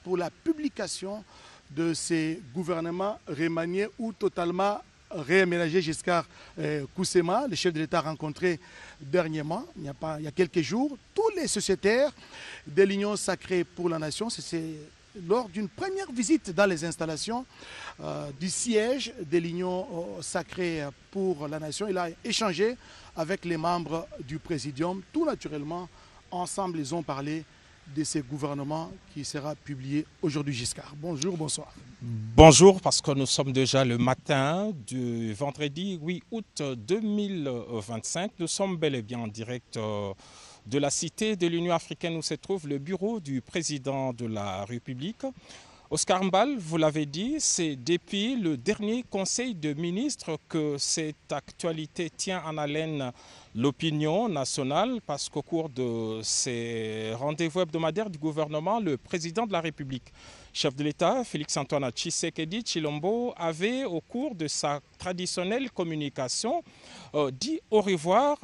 pour la publication de ces gouvernements remaniés ou totalement réaménagés. Giscard Koussema, le chef de l'État rencontré dernièrement, il y a quelques jours, tous les sociétaires de l'Union sacrée pour la nation. C'est lors d'une première visite dans les installations du siège de l'Union sacrée pour la nation. Il a échangé avec les membres du Présidium. Tout naturellement, ensemble, ils ont parlé de ce gouvernement qui sera publié aujourd'hui. Giscard, bonjour, bonsoir. Bonjour, parce que nous sommes déjà le matin du vendredi 8 août 2025. Nous sommes bel et bien en direct de la cité de l'Union africaine où se trouve le bureau du président de la République. Oscar Mbal, vous l'avez dit, c'est depuis le dernier conseil de ministres que cette actualité tient en haleine l'opinion nationale, parce qu'au cours de ces rendez-vous hebdomadaires du gouvernement, le président de la République, chef de l'État, Félix-Antoine Tshisekedi Tshilombo, avait, au cours de sa traditionnelle communication, dit au revoir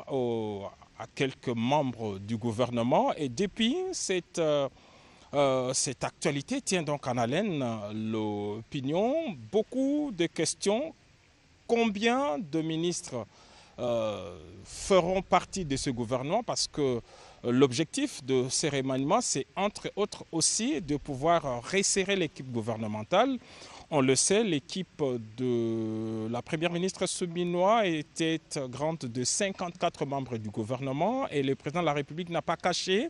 à quelques membres du gouvernement. Et depuis cette actualité tient donc en haleine l'opinion. Beaucoup de questions. Combien de ministres feront partie de ce gouvernement? Parce que l'objectif de ces remaniements, c'est entre autres aussi de pouvoir resserrer l'équipe gouvernementale. On le sait, l'équipe de la première ministre souminoise était grande de 54 membres du gouvernement et le président de la République n'a pas caché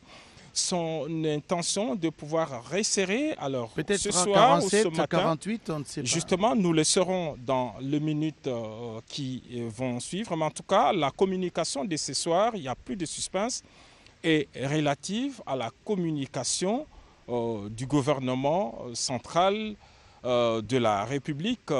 son intention de pouvoir resserrer. Alors, peut-être ce soir 47, ou ce matin, 48, on ne sait pas. Justement, nous le saurons dans les minutes qui vont suivre. Mais en tout cas, la communication de ce soir, il n'y a plus de suspense, est relative à la communication du gouvernement central de la République.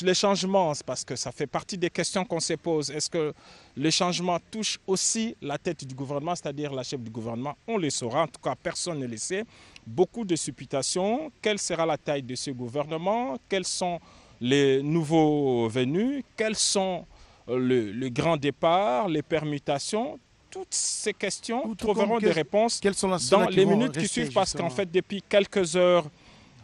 Les changements, parce que ça fait partie des questions qu'on se pose. Est-ce que les changements touchent aussi la tête du gouvernement, c'est-à-dire la chef du gouvernement? On le saura, en tout cas personne ne le sait. Beaucoup de supputations. Quelle sera la taille de ce gouvernement? Quels sont les nouveaux venus? Quels sont le grand départ, les permutations? Toutes ces questions trouveront des réponses dans les minutes qui suivent, parce qu'en fait, depuis quelques heures,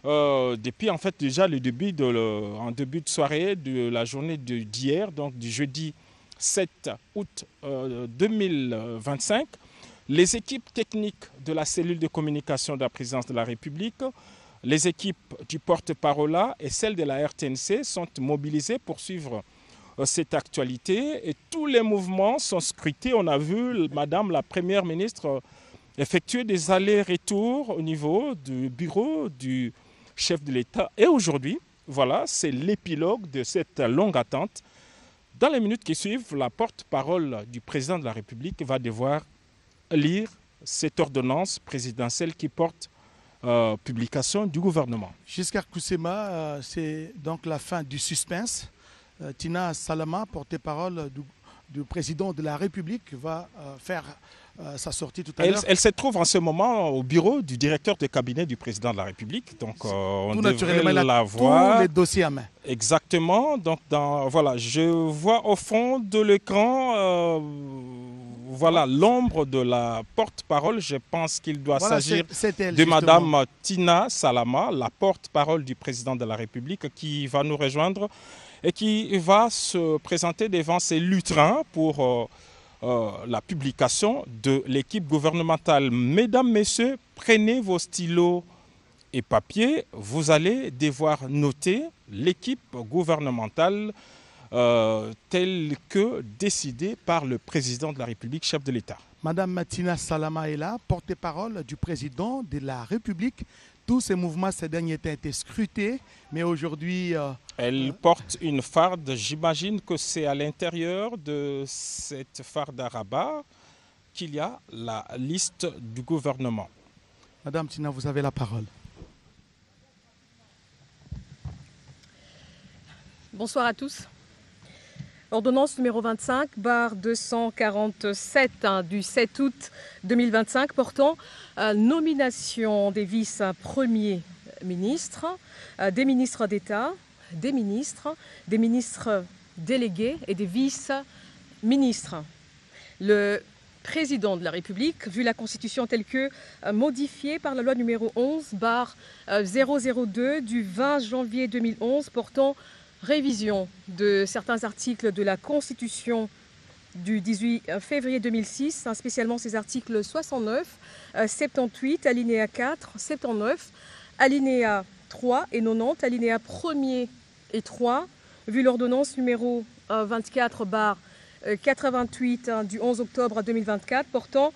depuis en fait déjà le début en début de soirée de la journée d'hier, donc du jeudi 7 août 2025, les équipes techniques de la cellule de communication de la présidence de la République, les équipes du porte-parole et celles de la RTNC sont mobilisées pour suivre cette actualité, et tous les mouvements sont scrutés. On a vu Madame la Première ministre effectuer des allers-retours au niveau du bureau du chef de l'État. Et aujourd'hui, voilà, c'est l'épilogue de cette longue attente. Dans les minutes qui suivent, la porte-parole du président de la République va devoir lire cette ordonnance présidentielle qui porte publication du gouvernement. Giscard Koussema, c'est donc la fin du suspense. Tina Salama, porte-parole du président de la République, va faire sa sortie tout à l'heure. Elle se trouve en ce moment au bureau du directeur de cabinet du président de la République. Donc on devrait la voir. Tous les dossiers à main. Exactement. Donc voilà, je vois au fond de l'écran voilà l'ombre de la porte-parole. Je pense qu'il doit s'agir de Madame Tina Salama, la porte-parole du président de la République, qui va nous rejoindre et qui va se présenter devant ses lutrins pour la publication de l'équipe gouvernementale. Mesdames, Messieurs, prenez vos stylos et papiers. Vous allez devoir noter l'équipe gouvernementale telle que décidée par le président de la République, chef de l'État. Madame Tina Salama est là, porte-parole du président de la République. Tous ces mouvements ces derniers temps été scrutés, mais aujourd'hui... Elle porte une farde. J'imagine que c'est à l'intérieur de cette farde à rabat qu'il y a la liste du gouvernement. Madame Tina, vous avez la parole. Bonsoir à tous. Ordonnance numéro 25/247 du 7 août 2025 portant nomination des vice-premiers ministres, des ministres d'État, des ministres délégués et des vice-ministres. Le président de la République, vu la Constitution telle que modifiée par la loi numéro 11/002 du 20 janvier 2011 portant révision de certains articles de la Constitution du 18 février 2006, spécialement ces articles 69, 78, alinéa 4, 79, alinéa 3 et 90, alinéa 1er et 3, vu l'ordonnance numéro 24/88 du 11 octobre 2024 portant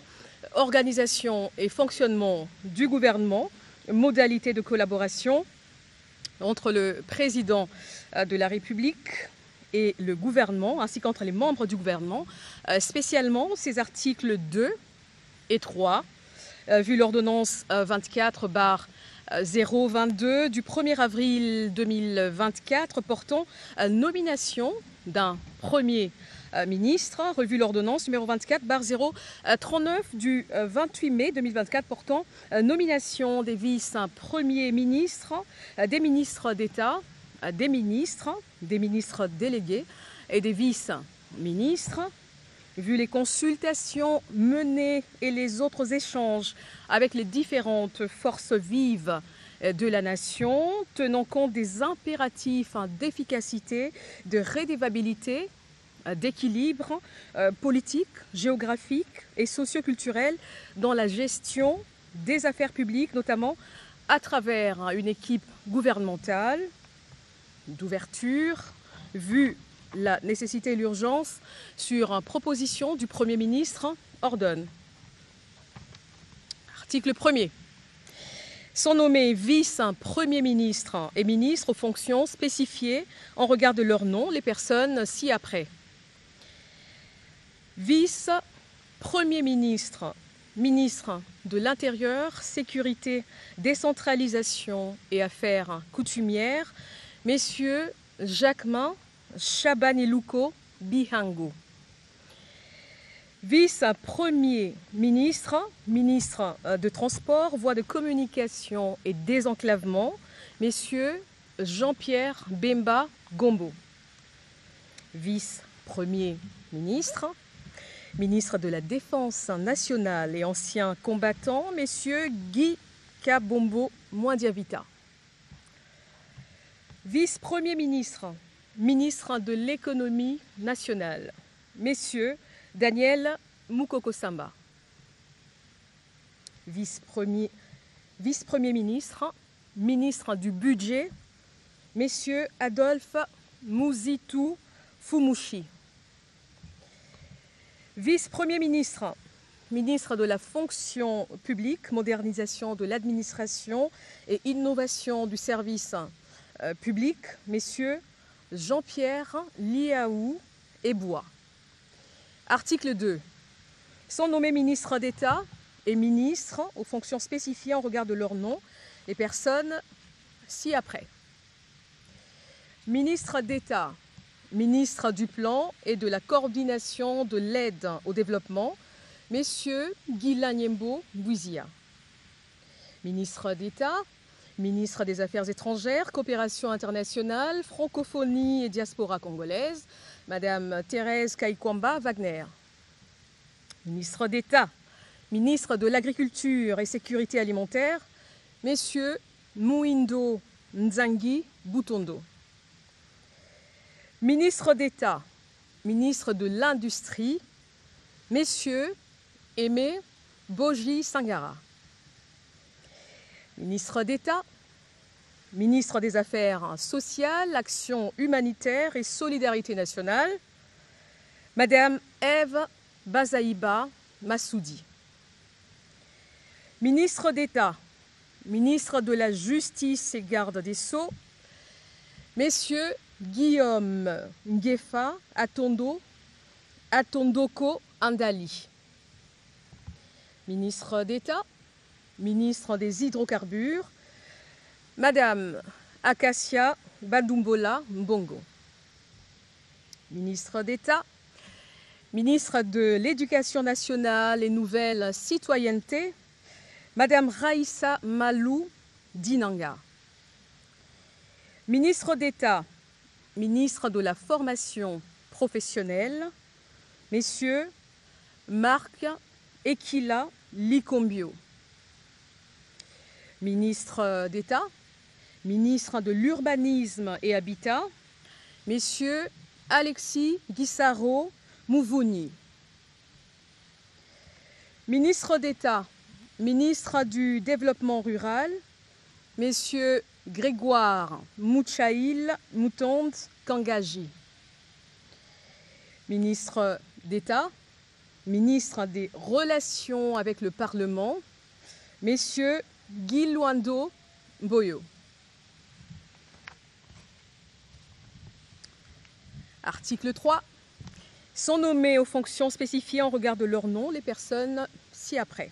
organisation et fonctionnement du gouvernement, modalités de collaboration entre le président de la République et le gouvernement, ainsi qu'entre les membres du gouvernement, spécialement ces articles 2 et 3, vu l'ordonnance 24/022 du 1er avril 2024 portant nomination d'un Premier ministre, revu l'ordonnance numéro 24/039 du 28 mai 2024 portant nomination des vice-premiers ministres, des ministres d'État, des ministres délégués et des vice-ministres, vu les consultations menées et les autres échanges avec les différentes forces vives de la nation, tenant compte des impératifs d'efficacité, de rédévabilité, d'équilibre politique, géographique et socioculturel dans la gestion des affaires publiques, notamment à travers une équipe gouvernementale d'ouverture, vu la nécessité et l'urgence sur proposition du Premier ministre, ordonne. Article 1er. Sont nommés vice-premiers ministres et ministres aux fonctions spécifiées en regard de leur nom, les personnes ci-après. Vice-premier ministre, ministre de l'Intérieur, Sécurité, Décentralisation et Affaires coutumières, messieurs Jacquemin Chabanilouko Bihango. Vice-premier ministre, ministre de Transport, Voies de communication et désenclavement, messieurs Jean-Pierre Bemba Gombo. Vice-premier ministre, ministre de la Défense nationale et ancien combattant, messieurs Guy Kabombo Mwandiavita. Vice-premier ministre, ministre de l'économie nationale, messieurs Daniel Moukoko Samba. Vice-premier ministre, ministre du budget, messieurs Adolphe Mouzitou Fumushi. Vice-premier ministre, ministre de la fonction publique, modernisation de l'administration et innovation du service public, messieurs Jean-Pierre Liaou Eboua. Article 2. Sont nommés ministres d'État et ministres aux fonctions spécifiées en regard de leur nom, les personnes ci-après. Ministre d'État, ministre du Plan et de la coordination de l'aide au développement, messieurs Guilain Nyembo Bouizia. Ministre d'État, ministre des Affaires étrangères, coopération internationale, francophonie et diaspora congolaise, Madame Thérèse Kaikwamba Wagner. Ministre d'État, ministre de l'Agriculture et Sécurité alimentaire, messieurs Mouindo Nzangi Boutondo. Ministre d'État, ministre de l'Industrie, messieurs Aimé Boji Sangara. Ministre d'État, ministre des Affaires sociales, Action humanitaire et solidarité nationale, Madame Ève Bazaïba Massoudi. Ministre d'État, ministre de la Justice et garde des Sceaux, messieurs Guillaume Nguefa Atondoko Andali. Ministre d'État, ministre des Hydrocarbures, Madame Acacia Badumbola Mbongo. Ministre d'État, ministre de l'Éducation nationale et nouvelle citoyenneté, Madame Raïssa Malou Dinanga. Ministre d'État, ministre de la formation professionnelle, messieurs Marc Ekila Likombio. Ministre d'État, ministre de l'Urbanisme et Habitat, Messieurs Alexis Guissaro Mouvouni. Ministre d'État, ministre du Développement rural, Messieurs Grégoire Mouchaïl Moutonde Kangaji. Ministre d'État, ministre des Relations avec le Parlement, Messieurs Guy Luando Boyo. Article 3. Sont nommés aux fonctions spécifiées en regard de leur nom les personnes ci-après.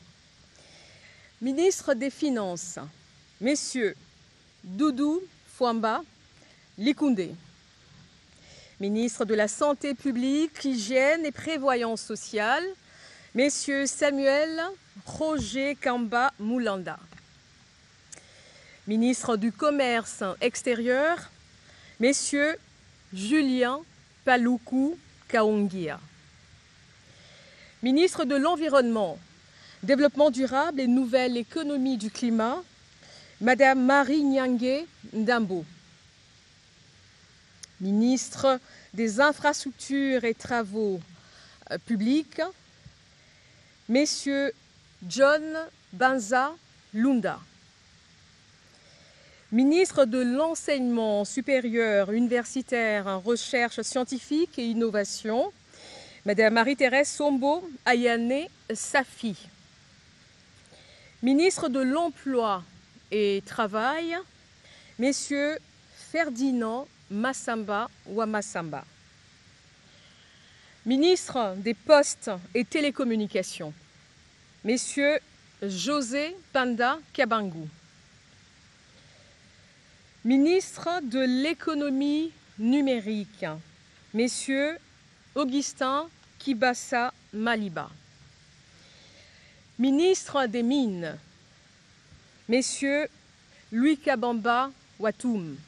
Ministre des Finances, Messieurs Doudou Fouamba Likoundé. Ministre de la Santé publique, Hygiène et Prévoyance sociale, Messieurs Samuel Roger Kamba Moulanda. Ministre du Commerce extérieur, Messieurs Julien Paloukou Kaongia. Ministre de l'Environnement, Développement durable et Nouvelle économie du climat, Madame Marie Nyangé Ndambo. Ministre des Infrastructures et Travaux publics, Messieurs John Banza Lunda. Ministre de l'Enseignement supérieur, universitaire, recherche scientifique et innovation, Madame Marie-Thérèse Sombo Ayane Safi. Ministre de l'Emploi et Travail, Messieurs Ferdinand Massamba Wamassamba. Ministre des Postes et Télécommunications, Messieurs José Panda Kabangou. Ministre de l'Économie numérique, Messieurs Augustin Kibassa Maliba. Ministre des Mines, Messieurs Louis Kabamba Watoum.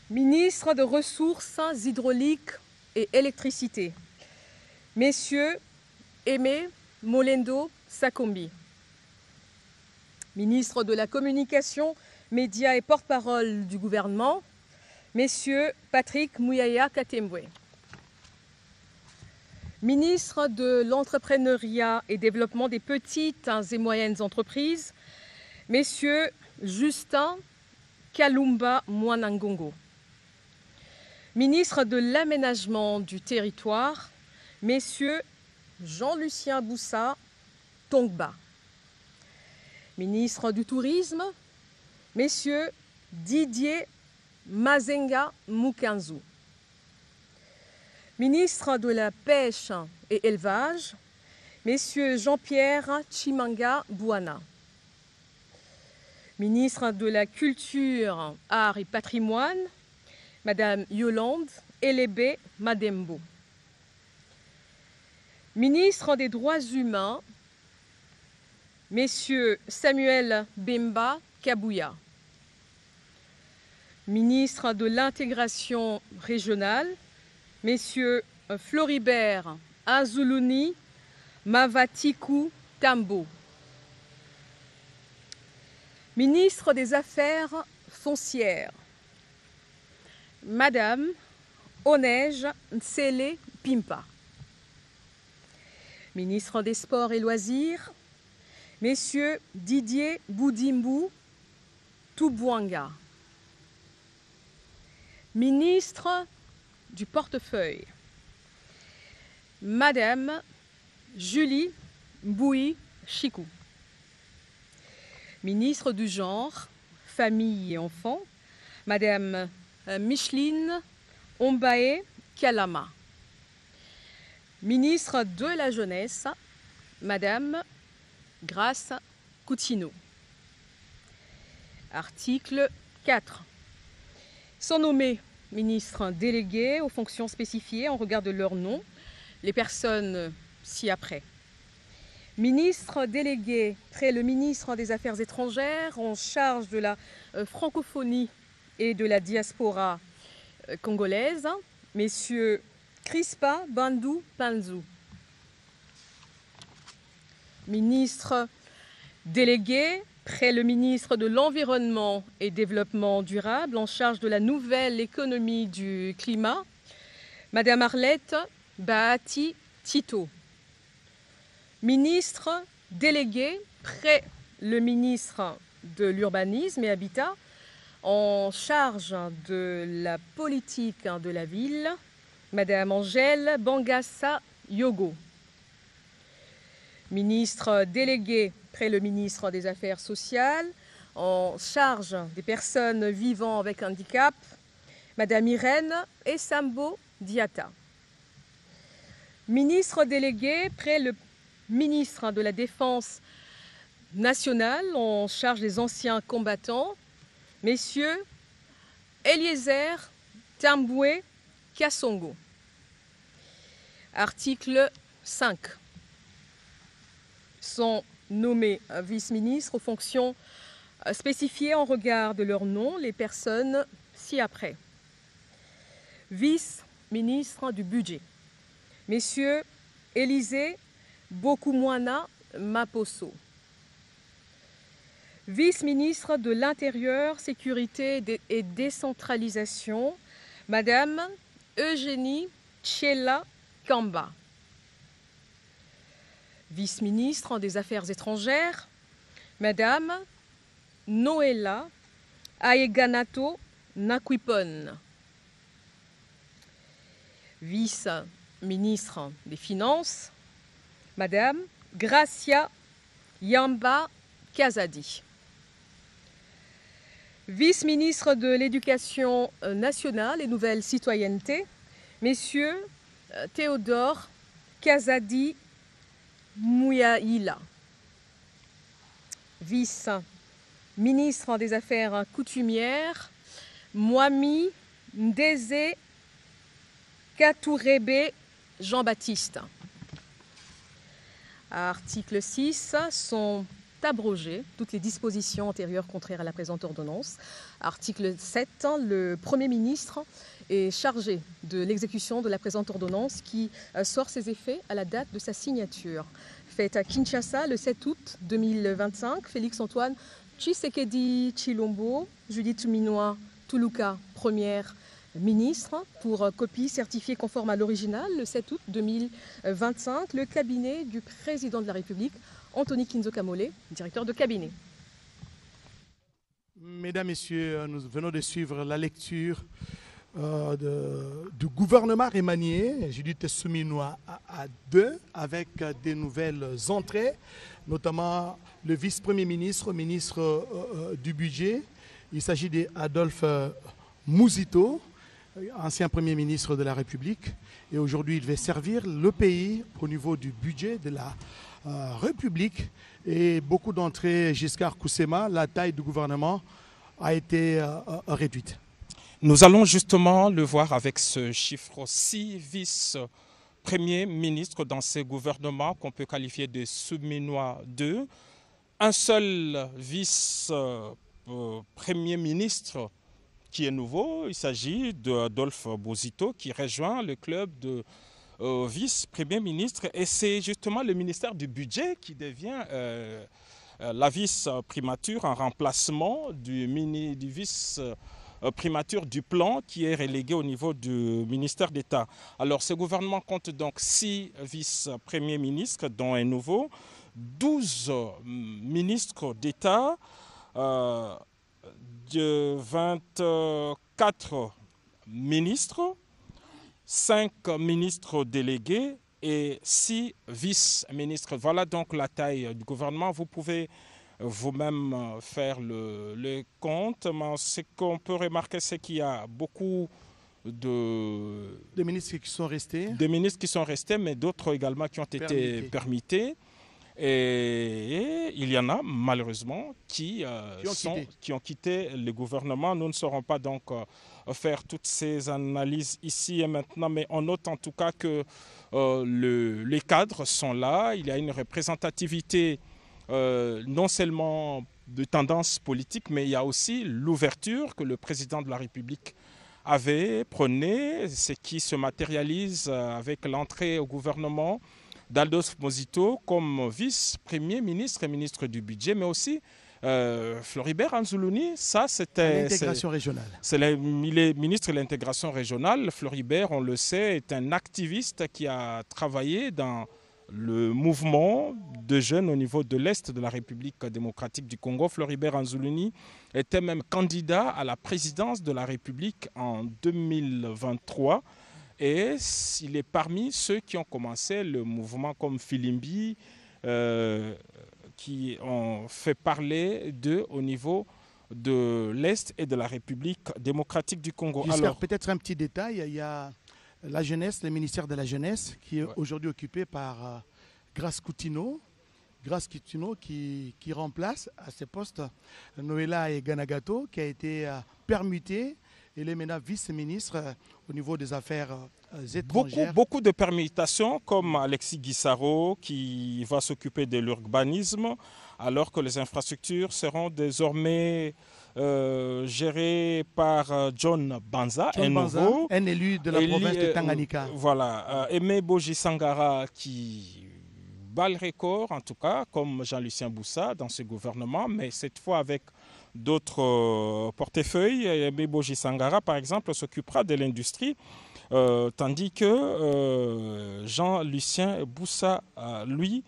Ministre de Ressources hydrauliques et électricité, Messieurs Aimé Molendo Sakombi. Ministre de la Communication, Médias et porte-parole du gouvernement, Messieurs Patrick Mouyaya Katembwe. Ministre de l'Entrepreneuriat et Développement des petites et moyennes entreprises, Messieurs Justin Kalumba Mwanangongo. Ministre de l'Aménagement du Territoire, Messieurs Jean-Lucien Boussa Tongba. Ministre du Tourisme, Messieurs Didier Mazenga Mukanzu. Ministre de la Pêche et Élevage, Messieurs Jean-Pierre Chimanga Bouana. Ministre de la Culture, Arts et Patrimoine, Madame Yolande Elébé Madembo. Ministre des Droits humains, Messieurs Samuel Bemba Kabouya. Ministre de l'Intégration régionale, Messieurs Floribert Azuluni Mavatiku Tambo. Ministre des Affaires foncières, Madame Onej Nsele Pimpa. Ministre des Sports et Loisirs, Messieurs Didier Boudimbu Toubouanga. Ministre du Portefeuille, Madame Julie Boui Chikou. Ministre du Genre, Famille et Enfants, Madame Micheline Ombaé Kalama. Ministre de la Jeunesse, Madame Grace Coutinho. Article 4. Sont nommés ministres délégués aux fonctions spécifiées en regard de leur nom, les personnes ci-après. Ministre délégué près le ministre des Affaires étrangères en charge de la francophonie et de la diaspora congolaise, Messieurs Crispa Bandou Panzou. ministre délégué près le ministre de l'Environnement et Développement durable en charge de la nouvelle économie du climat, Madame Arlette Bahati Tito. Ministre délégué près le ministre de l'Urbanisme et Habitat en charge de la politique de la ville, Madame Angèle Bangassa Yogo. Ministre délégué près le ministre des Affaires sociales en charge des personnes vivant avec handicap, Madame Irène Essambo Diata. Ministre délégué près le ministre de la Défense nationale en charge des anciens combattants, Messieurs Eliezer Tamboué Kassongo. Article 5. Sont nommés vice-ministres aux fonctions spécifiées en regard de leur nom les personnes ci-après. Vice-ministre du budget, Messieurs Élisée Bokoumwana Maposo. Vice-ministre de l'Intérieur, Sécurité et Décentralisation, Madame Eugénie Tchela Kamba. Vice-ministre des Affaires étrangères, Madame Noëlla Aeganato Nakwipon. Vice-ministre des Finances, Madame Gracia Yamba Kazadi. Vice-ministre de l'Éducation nationale et Nouvelle Citoyenneté, Messieurs Théodore Kazadi Mouyaïla. Vice-ministre des Affaires coutumières, Mwami Ndeze Katourebe Jean-Baptiste. Article 6 sont abrogées toutes les dispositions antérieures contraires à la présente ordonnance. Article 7, le Premier ministre est chargé de l'exécution de la présente ordonnance qui sort ses effets à la date de sa signature. Faite à Kinshasa le 7 août 2025, Félix-Antoine Tshisekedi Tshilombo, Judith Minois Tuluka, première ministre, pour copie certifiée conforme à l'original le 7 août 2025, le cabinet du président de la République, Anthony Kinzo Kamole, directeur de cabinet. Mesdames, Messieurs, nous venons de suivre la lecture du gouvernement remanié, Judith Souminois à 2, avec des nouvelles entrées, notamment le vice-premier ministre, ministre du budget. Il s'agit d'Adolphe Mouzito, ancien premier ministre de la République. Et aujourd'hui, il va servir le pays au niveau du budget de la République. Et beaucoup d'entrées, Giscard Koussema, la taille du gouvernement a été réduite. Nous allons justement le voir avec ce chiffre 6 vice-premiers ministres dans ces gouvernements qu'on peut qualifier de Souminois 2. Un seul vice-premier ministre qui est nouveau, il s'agit d'Adolphe Mouzito qui rejoint le club de vice-premier ministre. Et c'est justement le ministère du budget qui devient la vice-primature en remplacement du vice-primature du plan qui est relégué au niveau du ministère d'État. Alors ce gouvernement compte donc 6 vice-premiers ministres dont un nouveau, 12 ministres d'État, 24 ministres, 5 ministres délégués et 6 vice-ministres. Voilà donc la taille du gouvernement. Vous pouvez vous-même faire le compte. Mais ce qu'on peut remarquer, c'est qu'il y a beaucoup de ministres qui sont restés. Des ministres qui sont restés, mais d'autres également qui ont été permittés. Et il y en a malheureusement qui ont quitté le gouvernement. Nous ne saurons pas donc faire toutes ces analyses ici et maintenant, mais on note en tout cas que les cadres sont là. Il y a une représentativité non seulement de tendance politique, mais il y a aussi l'ouverture que le président de la République avait prônée, ce qui se matérialise avec l'entrée au gouvernement d'Adolphe Mosito comme vice-premier ministre et ministre du budget, mais aussi Floribert Anzoulouni, ça c'était... L'intégration régionale. Il est ministre de l'intégration régionale. Floribert, on le sait, est un activiste qui a travaillé dans le mouvement de jeunes au niveau de l'Est de la République démocratique du Congo. Floribert Anzoulouni était même candidat à la présidence de la République en 2023. Et il est parmi ceux qui ont commencé le mouvement comme Filimbi, qui ont fait parler d'eux au niveau de l'Est et de la République démocratique du Congo. Alors, peut-être un petit détail, il y a la jeunesse, le ministère de la jeunesse, qui est aujourd'hui occupé par Grace Coutinho. Grace Coutinho qui remplace à ce poste Noëlla Eganagato, qui a été permuté. Il est maintenant vice-ministre au niveau des affaires étrangères. Beaucoup de permutations, comme Alexis Guissaro qui va s'occuper de l'urbanisme, alors que les infrastructures seront désormais gérées par John Banza, un élu de la province de Tanganyika. Voilà, Aimé Boji Sangara qui bat le record, en tout cas, comme Jean-Lucien Boussa dans ce gouvernement, mais cette fois avec d'autres portefeuilles. Aimé Boji Sangara, par exemple, s'occupera de l'industrie, tandis que Jean-Lucien Boussa, lui,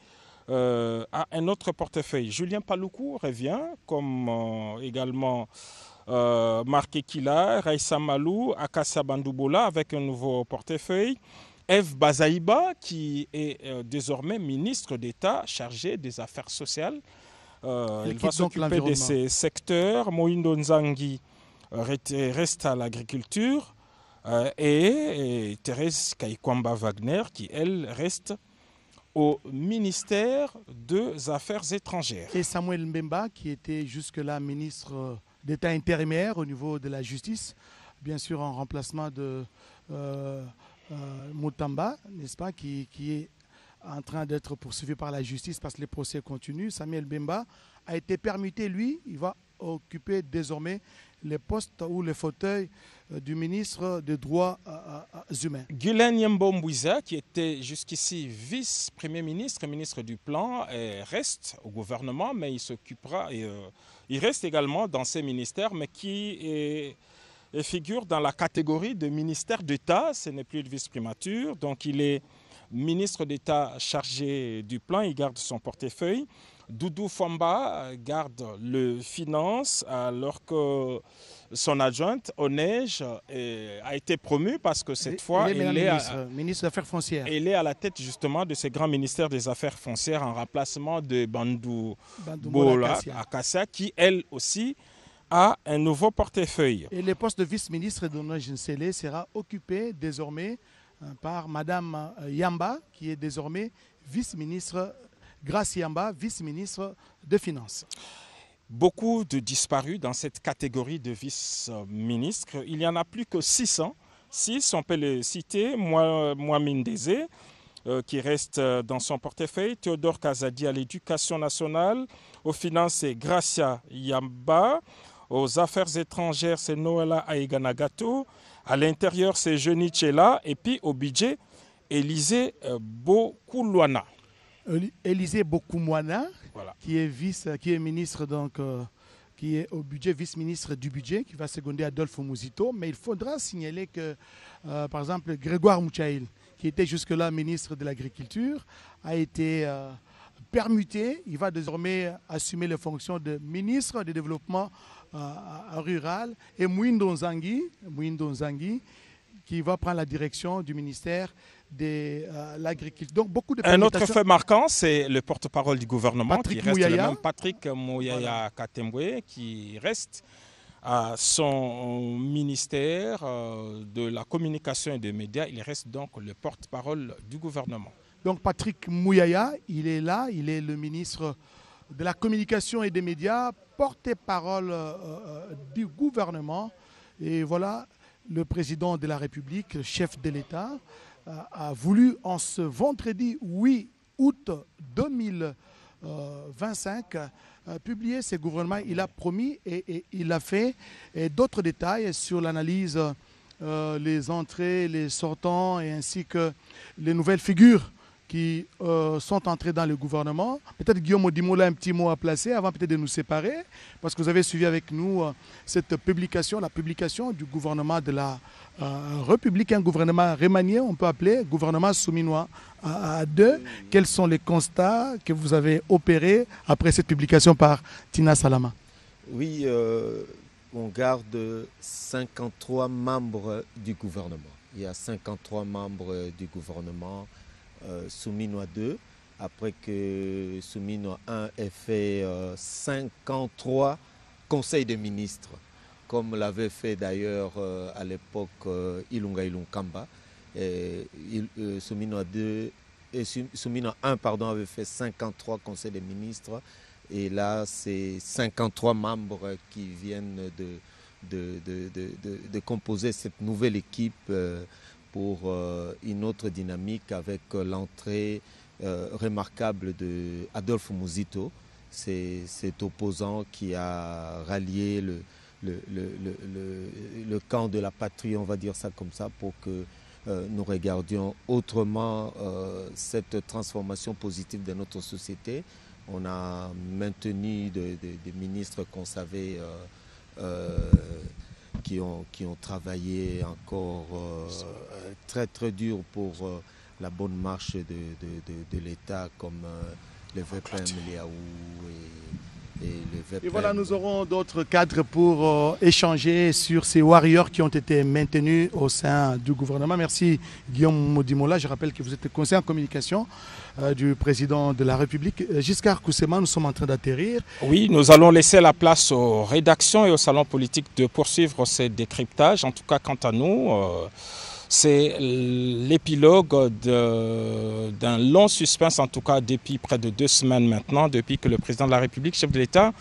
a un autre portefeuille. Julien Paloukou revient, comme également Marc Ekila, Raissa Malou, Akassa Bandoubola, avec un nouveau portefeuille. Eve Bazaïba, qui est désormais ministre d'État chargé des affaires sociales. Il va s'occuper de ces secteurs. Moïndo Nzangi reste à l'agriculture et Thérèse Kaikwamba Wagner, qui elle reste au ministère des Affaires étrangères. Et Samuel Mbemba, qui était jusque-là ministre d'État intérimaire au niveau de la justice, bien sûr en remplacement de Moutamba, n'est-ce pas, qui est en train d'être poursuivi par la justice parce que les procès continuent. Samuel Mbemba a été permuté, lui, il va occuper désormais les postes ou les fauteuils du ministre des Droits humains. Guylaine Yembo-Mbouiza, qui était jusqu'ici vice-premier ministre, ministre du Plan, reste au gouvernement, mais il s'occupera, il reste également dans ces ministères, mais qui figure dans la catégorie de ministère d'État. Ce n'est plus de vice-primature, donc il est ministre d'État chargé du Plan, il garde son portefeuille. Doudou Famba garde le finance, alors que son adjointe, Onej, a été promue parce que cette fois, il est ministre des Affaires foncières. Elle est à la tête justement de ce grand ministère des Affaires foncières en remplacement de Bandou Bola Akassia, qui elle aussi a un nouveau portefeuille. Et le poste de vice-ministre d'Onej Nsele sera occupé désormais par Madame Yamba, qui est désormais vice-ministre, Grace Yamba, vice-ministre des Finances. Beaucoup de disparus dans cette catégorie de vice-ministres. Il n'y en a plus que 600. 6, on peut les citer. Mohamed Ndeze, qui reste dans son portefeuille. Théodore Kazadi à l'éducation nationale. Aux finances, c'est Gracia Yamba. Aux affaires étrangères, c'est Noëlla Aeganagato. À l'intérieur, c'est Jeuni Tchela. Et puis au budget, Élisée Bokoulouana. Élisée Bokoulouana, voilà, qui est ministre, donc, qui est au budget, vice-ministre du budget, qui va seconder Adolphe Mosito. Mais il faudra signaler que, par exemple, Grégoire Mouchaïl, qui était jusque-là ministre de l'Agriculture, a été permuté. Il va désormais assumer les fonctions de ministre du Développement rural. Et Moïndo Nzangi, qui va prendre la direction du ministère de l'Agriculture. Donc, beaucoup de un autre fait marquant, c'est le porte-parole du gouvernement, Patrick qui reste Mouyaya. le même, Patrick Mouyaya Katembwe, qui reste à son ministère de la communication et des médias. Il reste donc le porte-parole du gouvernement. Donc Patrick Mouyaya, il est là, il est le ministre de la communication et des médias, porte-parole du gouvernement. Et voilà, le président de la République, le chef de l'État, a voulu en ce vendredi 8 août 2025 publier ce gouvernement. Il a promis et il a fait d'autres détails sur l'analyse, les entrées, les sortants et ainsi que les nouvelles figures qui sont entrés dans le gouvernement. Peut-être Guillaume Odimola a un petit mot à placer avant peut-être de nous séparer, parce que vous avez suivi avec nous cette publication, la publication du gouvernement de la République, un gouvernement remanié, on peut appeler gouvernement souminois à deux. Quels sont les constats que vous avez opérés après cette publication par Tina Salama? Oui, on garde 53 membres du gouvernement. Il y a 53 membres du gouvernement Souminois 2, après que Souminois 1 ait fait 53 conseils de ministres, comme l'avait fait d'ailleurs à l'époque Ilunga Ilunkamba. Souminois 1 avait fait 53 conseils de ministres, et là c'est 53 membres qui viennent de composer cette nouvelle équipe pour une autre dynamique, avec l'entrée remarquable de Adolphe Muzito, cet opposant qui a rallié le camp de la patrie, on va dire ça comme ça, pour que nous regardions autrement cette transformation positive de notre société. On a maintenu des ministres qu'on savait qui ont travaillé encore très très dur pour la bonne marche de l'État, comme le VPM Liaou et le VPM. Et voilà, nous aurons d'autres cadres pour échanger sur ces warriors qui ont été maintenus au sein du gouvernement. Merci Guillaume Modimola. Je rappelle que vous êtes conseiller en communication du président de la République. Giscard Koussema, nous sommes en train d'atterrir. Oui, nous allons laisser la place aux rédactions et au salon politique de poursuivre ces décryptages. En tout cas, quant à nous, c'est l'épilogue d'un long suspense, en tout cas depuis près de 2 semaines maintenant, depuis que le président de la République, chef de l'État,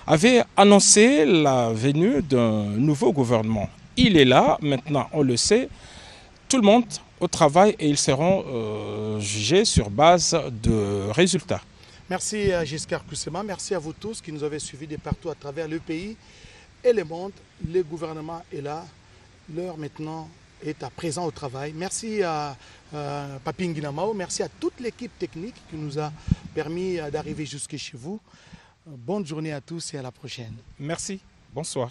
avait annoncé la venue d'un nouveau gouvernement. Il est là, maintenant on le sait, tout le monde au travail, et ils seront jugés sur base de résultats. Merci à Giscard Koussema, merci à vous tous qui nous avez suivis de partout à travers le pays et le monde. Le gouvernement est là, l'heure maintenant est à présent au travail. Merci à Papi Nguinamao, merci à toute l'équipe technique qui nous a permis d'arriver jusque chez vous. Bonne journée à tous et à la prochaine. Merci, bonsoir.